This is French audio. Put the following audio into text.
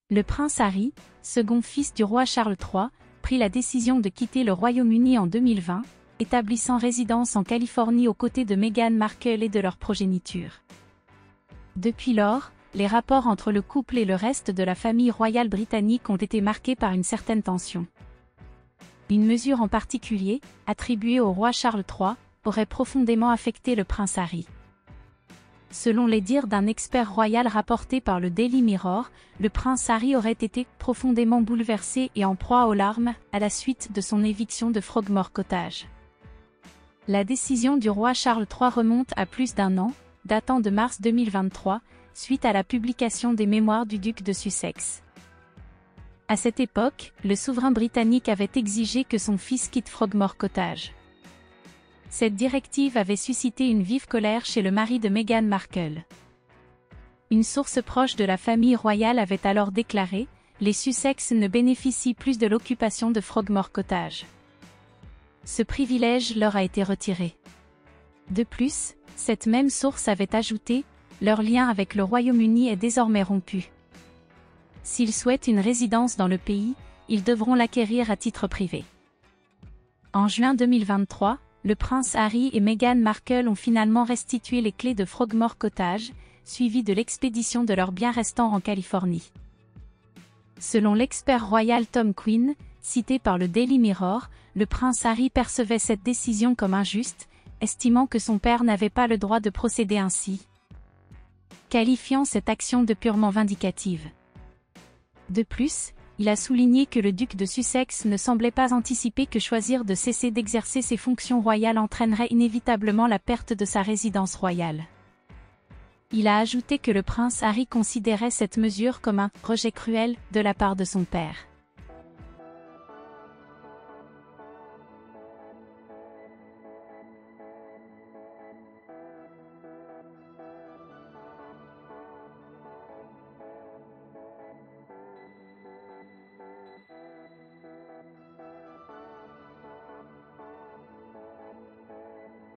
Le prince Harry, second fils du roi Charles III, prit la décision de quitter le Royaume-Uni en 2020, établissant résidence en Californie aux côtés de Meghan Markle et de leur progéniture. Depuis lors, les rapports entre le couple et le reste de la famille royale britannique ont été marqués par une certaine tension. Une mesure en particulier, attribuée au roi Charles III, aurait profondément affecté le prince Harry. Selon les dires d'un expert royal rapporté par le Daily Mirror, le prince Harry aurait été profondément bouleversé et en proie aux larmes à la suite de son éviction de Frogmore Cottage. La décision du roi Charles III remonte à plus d'un an, datant de mars 2023, suite à la publication des mémoires du duc de Sussex. À cette époque, le souverain britannique avait exigé que son fils quitte Frogmore Cottage. Cette directive avait suscité une vive colère chez le mari de Meghan Markle. Une source proche de la famille royale avait alors déclaré « Les Sussex ne bénéficient plus de l'occupation de Frogmore Cottage. Ce privilège leur a été retiré. » De plus, cette même source avait ajouté « Leur lien avec le Royaume-Uni est désormais rompu. S'ils souhaitent une résidence dans le pays, ils devront l'acquérir à titre privé. » En juin 2023, le prince Harry et Meghan Markle ont finalement restitué les clés de Frogmore Cottage, suivi de l'expédition de leurs biens restants en Californie. Selon l'expert royal Tom Quinn, cité par le Daily Mirror, le prince Harry percevait cette décision comme injuste, estimant que son père n'avait pas le droit de procéder ainsi, qualifiant cette action de purement vindicative. De plus, il a souligné que le duc de Sussex ne semblait pas anticiper que choisir de cesser d'exercer ses fonctions royales entraînerait inévitablement la perte de sa résidence royale. Il a ajouté que le prince Harry considérait cette mesure comme un « rejet cruel » de la part de son père.